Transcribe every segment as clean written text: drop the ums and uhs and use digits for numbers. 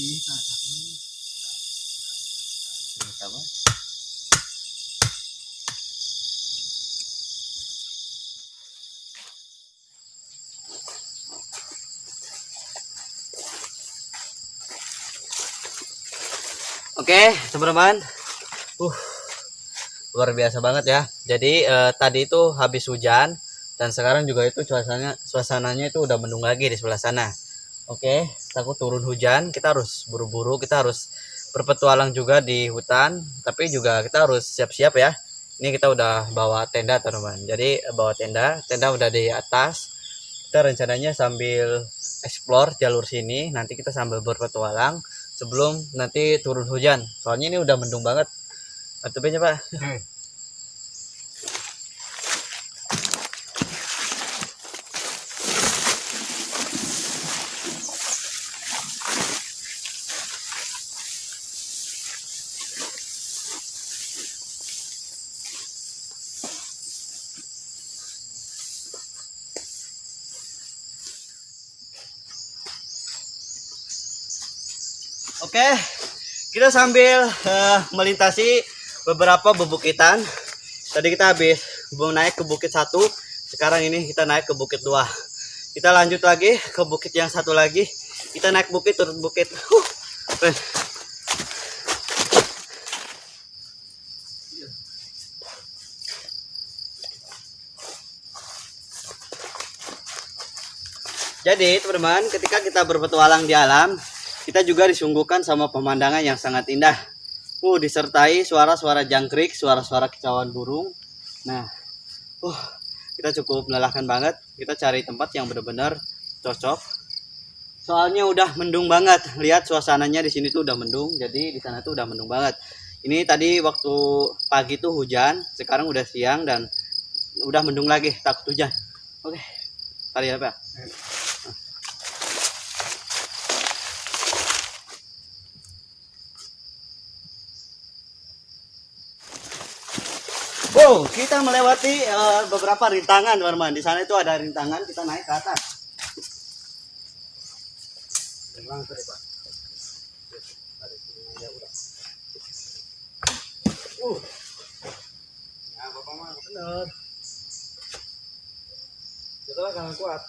Oke, teman-teman. Luar biasa banget ya. Jadi tadi itu habis hujan dan sekarang juga itu suasananya itu udah mendung lagi di sebelah sana. Oke, takut turun hujan, kita harus buru-buru, kita harus berpetualang juga di hutan, tapi juga kita harus siap-siap ya. Ini kita udah bawa tenda, teman-teman. Jadi bawa tenda udah di atas. Kita rencananya sambil explore jalur sini, nanti kita sambil berpetualang sebelum nanti turun hujan. Soalnya ini udah mendung banget. Atupnya Pak. Oke, kita sambil melintasi beberapa bebukitan. Tadi kita habis naik ke bukit 1, sekarang ini kita naik ke bukit 2. Kita lanjut lagi ke bukit yang satu lagi. Kita naik bukit turun bukit. Jadi teman-teman, ketika kita berpetualang di alam, kita juga disuguhkan sama pemandangan yang sangat indah. Disertai suara-suara jangkrik, suara-suara kicauan burung. Nah, kita cukup melelahkan banget. Kita cari tempat yang benar-benar cocok. Soalnya udah mendung banget. Lihat suasananya di sini tuh udah mendung. Jadi di sana tuh udah mendung banget. Ini tadi waktu pagi tuh hujan, sekarang udah siang dan udah mendung lagi, takut hujan. Oke. Tarik apa? Kita melewati beberapa rintangan, teman-teman. Di sana itu ada rintangan, kita naik ke atas. Ya, Bapak mah bener. Itulah jangan kuat.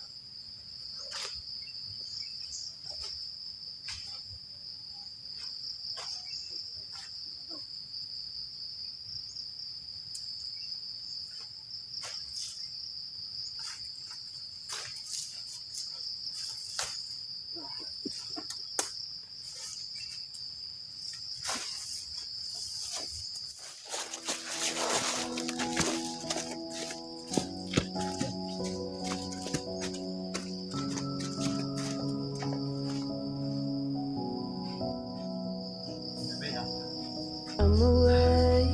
I'm awake,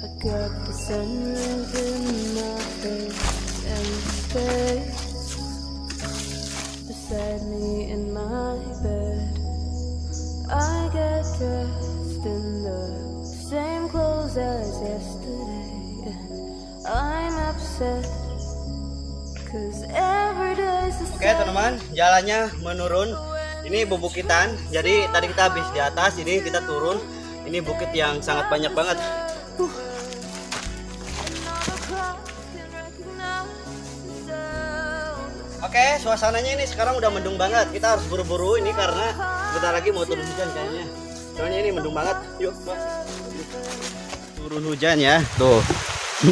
I got the sunrise in my face and space beside me in my bed. I get dressed in the same clothes as yesterday, and I'm upset cause every day's the Oke teman-teman, jalannya menurun. Ini bebukitan. Jadi tadi kita habis di atas, ini kita turun. Ini bukit yang sangat banyak banget. Oke, suasananya ini sekarang udah mendung banget. Kita harus buru-buru ini karena bentar lagi mau turun hujan kayaknya. Soalnya ini mendung banget. Yuk, turun hujan ya. Tuh,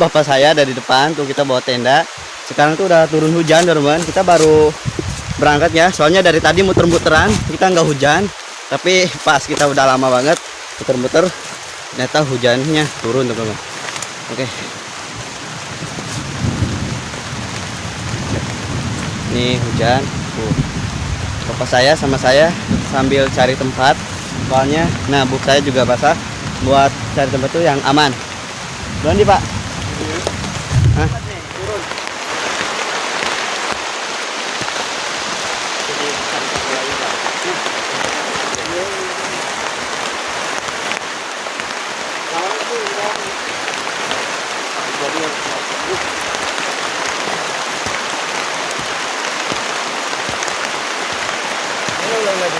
bapak saya ada di depan. Tuh kita bawa tenda. Sekarang tuh udah turun hujan, teman-teman. Kita baru berangkat ya, soalnya dari tadi muter-muteran kita nggak hujan, tapi pas kita udah lama banget muter-muter ternyata hujannya turun, teman-teman. Oke, ini hujan. Bapak saya sama saya sambil cari tempat, soalnya nah buk saya juga basah, buat cari tempat tuh yang aman. Belum nih Pak? Hah? Turun. Ini udah nggak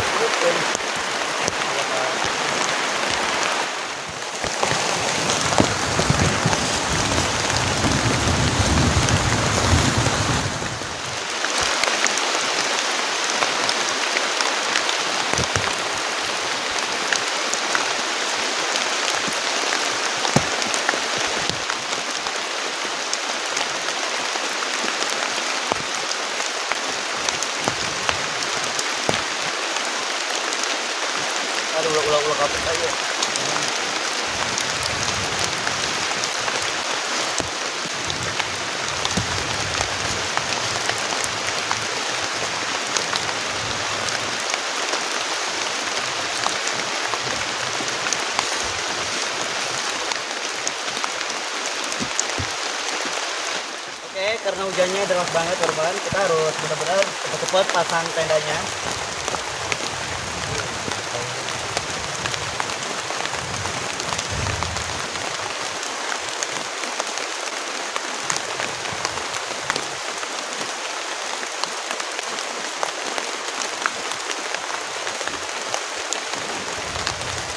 kalau kapit aja. Oke, karena hujannya deras banget teman-teman, kita harus benar-benar cepat-cepat pasang tendanya.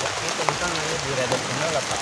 Oke, teman-teman, nanti di radar channel lah Pak.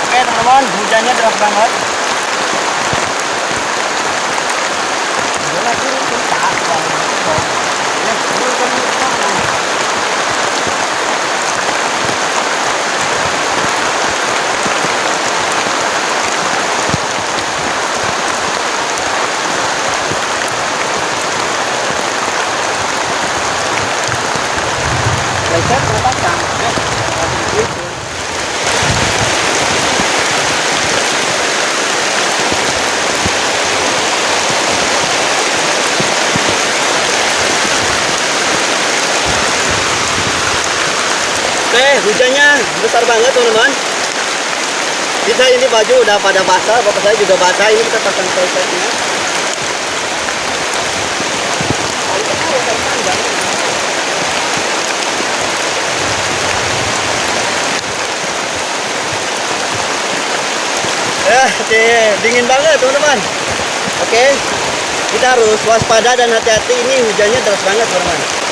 Oke teman-teman, hujannya deras banget. Lecet pasang. Oke, hujannya besar banget teman-teman. Kita ini baju udah pada basah, bapak saya juga basah. Ini kita pasang presetnya. Ya, dingin banget teman-teman. Oke, kita harus waspada dan hati-hati. Ini hujannya deras banget teman-teman.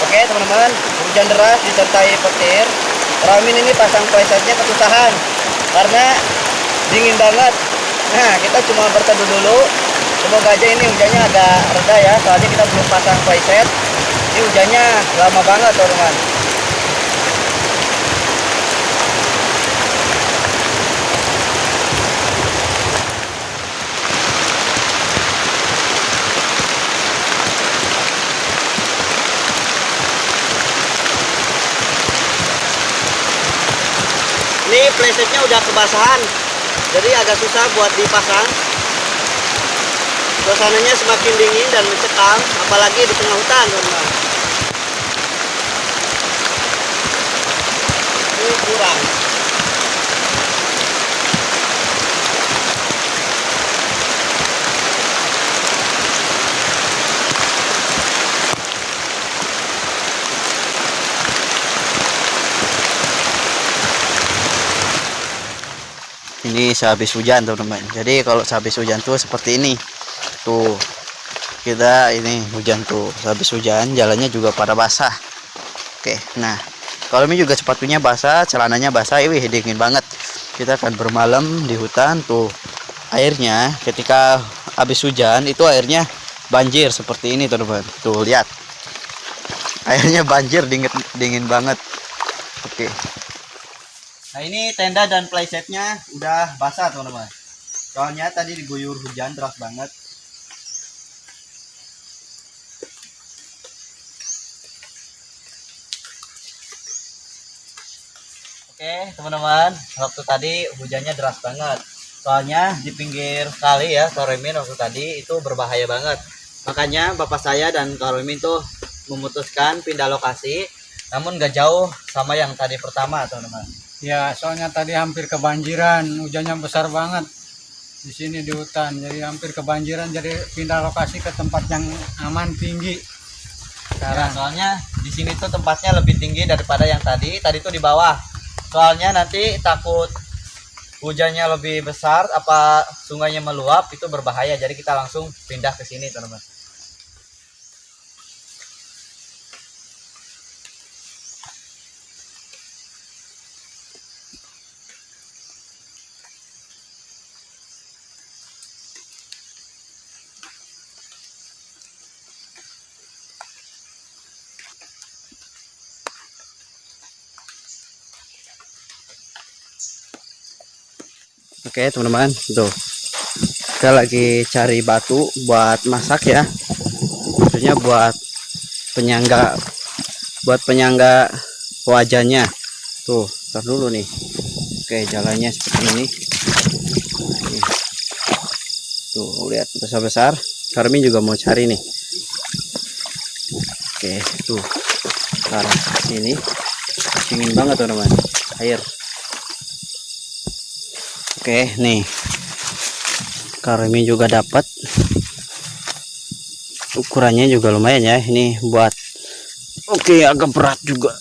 Oke teman-teman, hujan deras disertai petir. Ramin ini pasang presetnya kesusahan karena dingin banget. Nah, kita cuma berteduh dulu. Semoga aja ini hujannya agak reda ya, soalnya kita belum pasang preset. Ini hujannya lama banget teman-teman. Ini presetnya udah kebasahan, jadi agak susah buat dipasang. Suasananya semakin dingin dan mencekam, apalagi di tengah hutan teman-teman. Ini kurang. Ini sehabis hujan teman-teman. Jadi kalau sehabis hujan tuh seperti ini. Tuh. Kita ini hujan tuh. Sehabis hujan jalannya juga pada basah. Oke. Nah, kalau ini juga sepatunya basah, celananya basah. Wih, dingin banget. Kita akan bermalam di hutan tuh. Airnya ketika habis hujan itu airnya banjir seperti ini teman-teman. Tuh, lihat. Airnya banjir, dingin banget. Oke. Nah ini tenda dan playsetnya udah basah teman-teman. Soalnya tadi diguyur hujan deras banget. Oke teman-teman, waktu tadi hujannya deras banget. Soalnya di pinggir kali ya Karomin waktu tadi itu berbahaya banget. Makanya bapak saya dan Karomin tuh memutuskan pindah lokasi. Namun gak jauh sama yang tadi pertama teman-teman. Ya, soalnya tadi hampir kebanjiran, hujannya besar banget di sini di hutan, jadi hampir kebanjiran, jadi pindah lokasi ke tempat yang aman tinggi. Ya, Sekarang soalnya di sini tuh tempatnya lebih tinggi daripada yang tadi. Tadi tuh di bawah. Soalnya nanti takut hujannya lebih besar, apa sungainya meluap itu berbahaya. Jadi kita langsung pindah ke sini teman-teman. Oke teman-teman, tuh kita lagi cari batu buat masak ya, maksudnya buat penyangga wajahnya. Tuh tar dulu nih. Oke jalannya seperti ini. Nih. Tuh lihat besar-besar. Karmin juga mau cari nih. Oke tuh ke arah sini dingin banget teman-teman air. Oke nih Karmi juga dapat, ukurannya juga lumayan ya ini buat. Oke agak berat juga.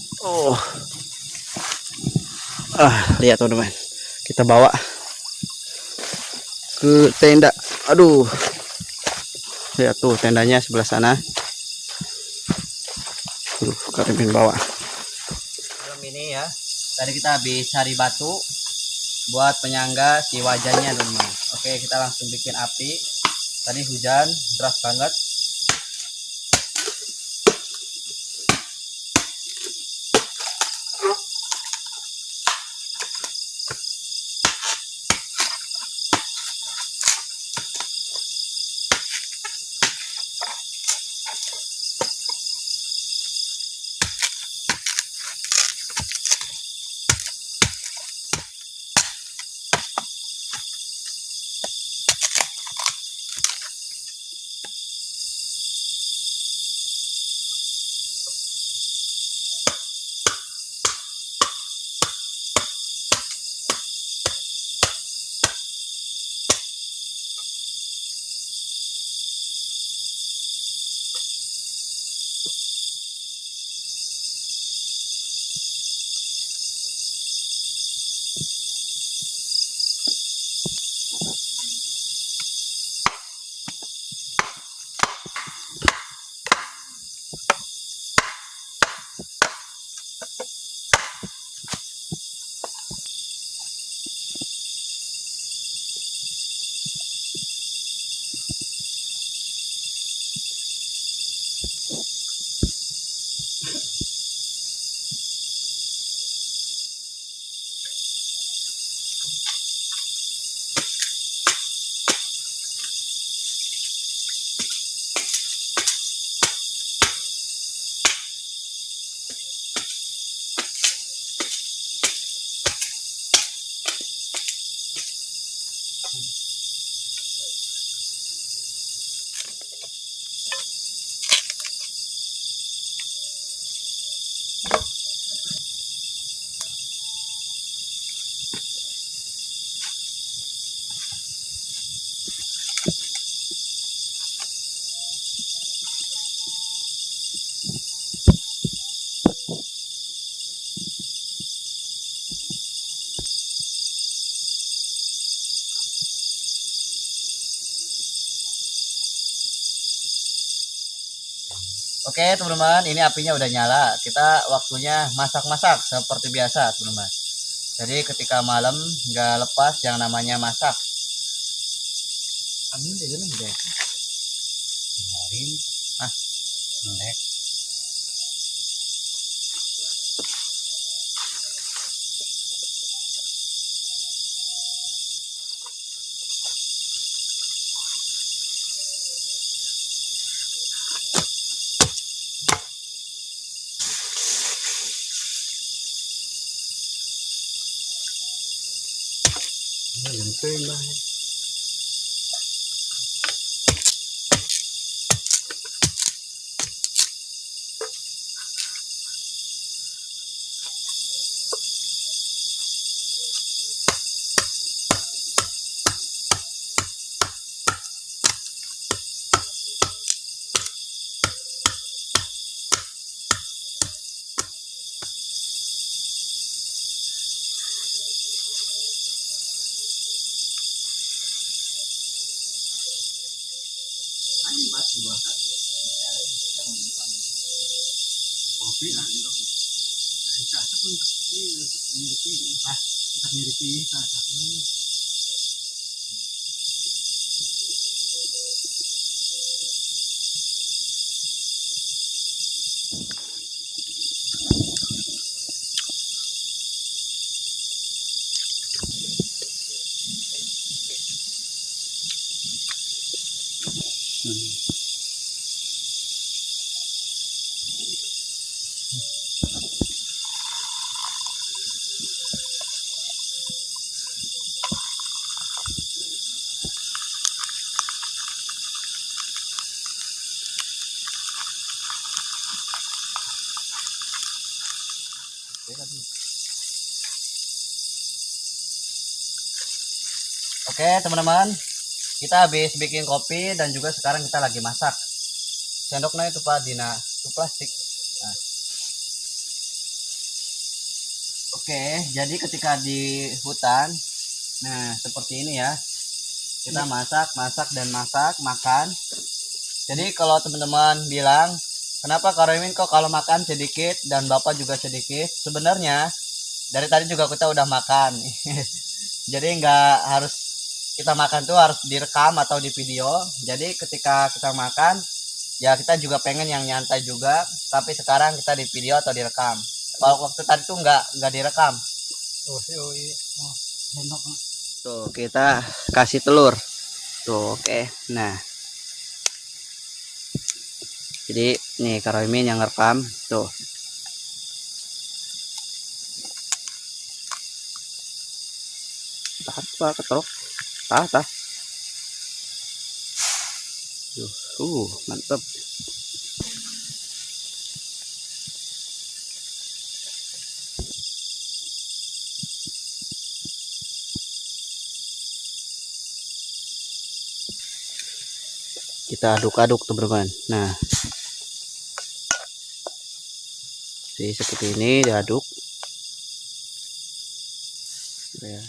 Lihat teman-teman, kita bawa ke tenda. Aduh lihat tuh tendanya sebelah sana. Karmin bawa ini ya, tadi kita habis cari batu buat penyangga si wajahnya teman-teman. Oke kita langsung bikin api. Tadi hujan deras banget. Oke teman-teman, ini apinya udah nyala. Kita waktunya masak-masak seperti biasa teman-teman. Jadi ketika malam nggak lepas yang namanya masak. Amin deh deh. Kemarin melek. genting lah. Kopi lah gitu. Cacak pun mirip ah, kita mirip cacak. Oke teman-teman, kita habis bikin kopi dan juga sekarang kita lagi masak. Sendoknya itu Pak Dina, itu plastik. Nah. Oke, jadi ketika di hutan, nah seperti ini ya, kita masak makan. Jadi kalau teman-teman bilang, kenapa Kak Roymin kok kalau makan sedikit dan Bapak juga sedikit? Sebenarnya dari tadi juga kita udah makan. Jadi nggak harus kita makan tuh harus direkam atau di video. Jadi ketika kita makan ya kita juga pengen yang nyantai juga, tapi sekarang kita di video atau direkam. Kalau waktu tadi tuh nggak direkam. Oh sendok. Tuh kita kasih telur tuh. Oke. Nah jadi nih Kak Roymin yang ngerekam tuh. Apa ketelok tah mantap. Kita aduk-aduk teman-teman. Nah jadi seperti ini diaduk ya.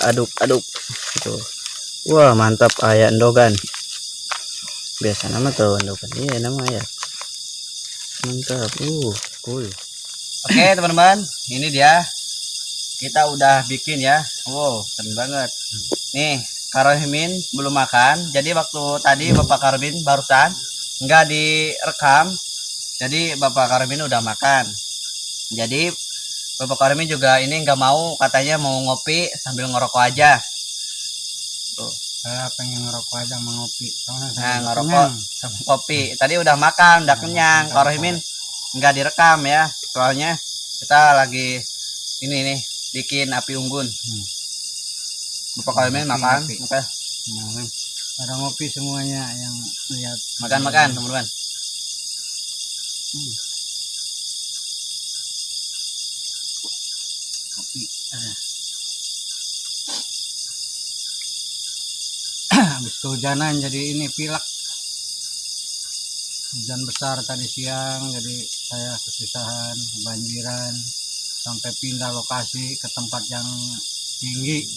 Aduk-aduk tuh. Wah mantap, ayat endogan biasa nama tuh endogan. Iya nama ayat mantap. Cool. Oke teman-teman, ini dia kita udah bikin ya. Wow keren banget nih. Kak Roymin belum makan, jadi waktu tadi Bapak Kak Roymin barusan nggak direkam, jadi Bapak Kak Roymin udah makan. Jadi Bapak Kak Roymin juga ini nggak mau, katanya mau ngopi sambil ngerokok aja tuh. Saya pengen ngerokok aja sama ngopi. Nah ngerokok sama kopi. Tadi udah makan, udah kenyang. Kak Roymin nggak direkam ya, soalnya kita lagi ini nih bikin api unggun. Bapak Kak Roymin makan. Oke. Ada ngopi semuanya yang lihat. Makan teman-teman. Kopi. Habis kehujanan jadi ini pilek. Hujan besar tadi siang, jadi saya kesusahan, kebanjiran, sampai pindah lokasi ke tempat yang tinggi.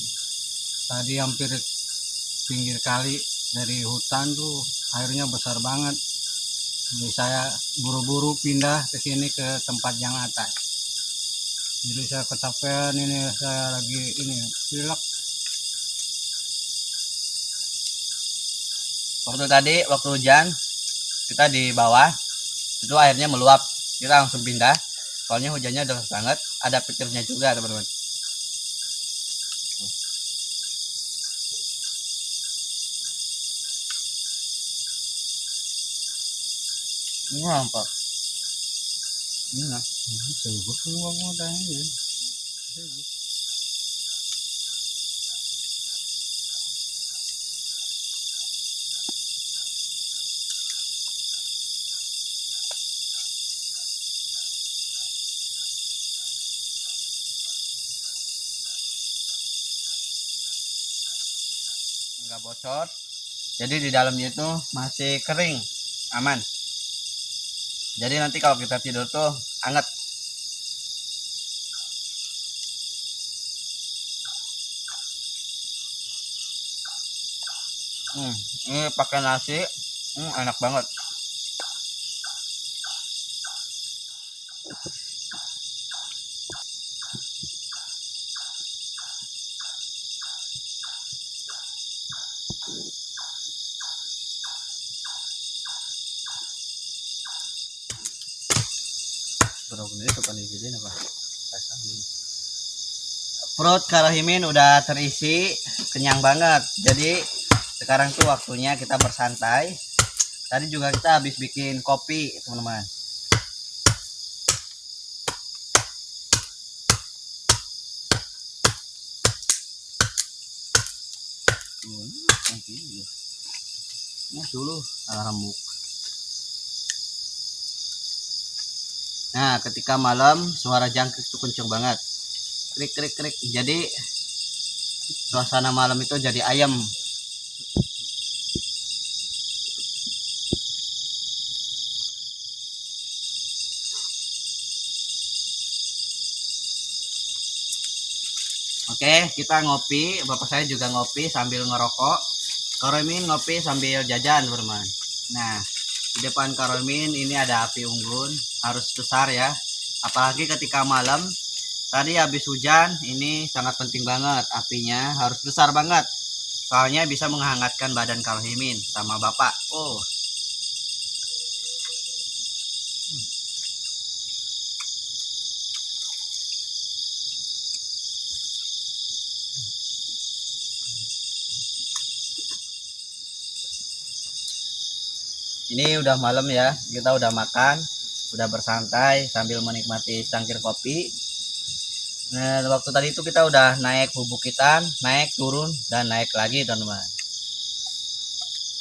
Tadi hampir pinggir kali, dari hutan tuh airnya besar banget. Jadi saya buru-buru pindah ke sini ke tempat yang atas. Jadi saya kecapean, ini saya lagi ini pilek. Waktu hujan kita di bawah itu airnya meluap, kita langsung pindah soalnya hujannya deras banget, ada petirnya juga teman-teman. Ini apa? Ini lah. Sibuk semua modalnya. Nggak bocor. Jadi di dalamnya itu masih kering, aman. Jadi nanti kalau kita tidur tuh anget. Ini pakai nasi, enak banget. Perut Karahimin udah terisi, kenyang banget. Jadi sekarang tuh waktunya kita bersantai. Tadi juga kita habis bikin kopi, teman-teman. Dulu remuk. Nah, ketika malam suara jangkrik itu kenceng banget. Krik krik krik. Jadi suasana malam itu jadi ayam. Oke, kita ngopi. Bapak saya juga ngopi sambil ngerokok. Karahimin ngopi sambil jajan, teman-teman. Nah, di depan Karahimin ini ada api unggun, harus besar ya. Apalagi ketika malam. Tadi habis hujan, ini sangat penting banget apinya harus besar banget. Soalnya bisa menghangatkan badan Karahimin sama Bapak. Oh. Ini udah malam ya, kita udah makan, udah bersantai sambil menikmati cangkir kopi. Nah, waktu tadi itu kita udah naik bubukitan, naik turun dan naik lagi, teman-teman.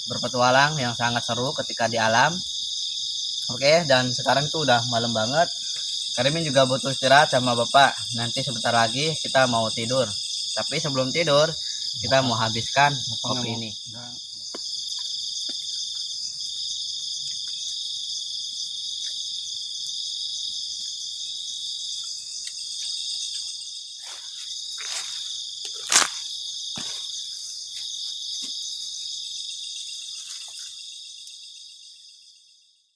Berpetualang yang sangat seru ketika di alam. Oke, dan sekarang tuh udah malam banget. Karahimin juga butuh istirahat sama Bapak. Nanti sebentar lagi kita mau tidur. Tapi sebelum tidur, kita mau habiskan kopi ini.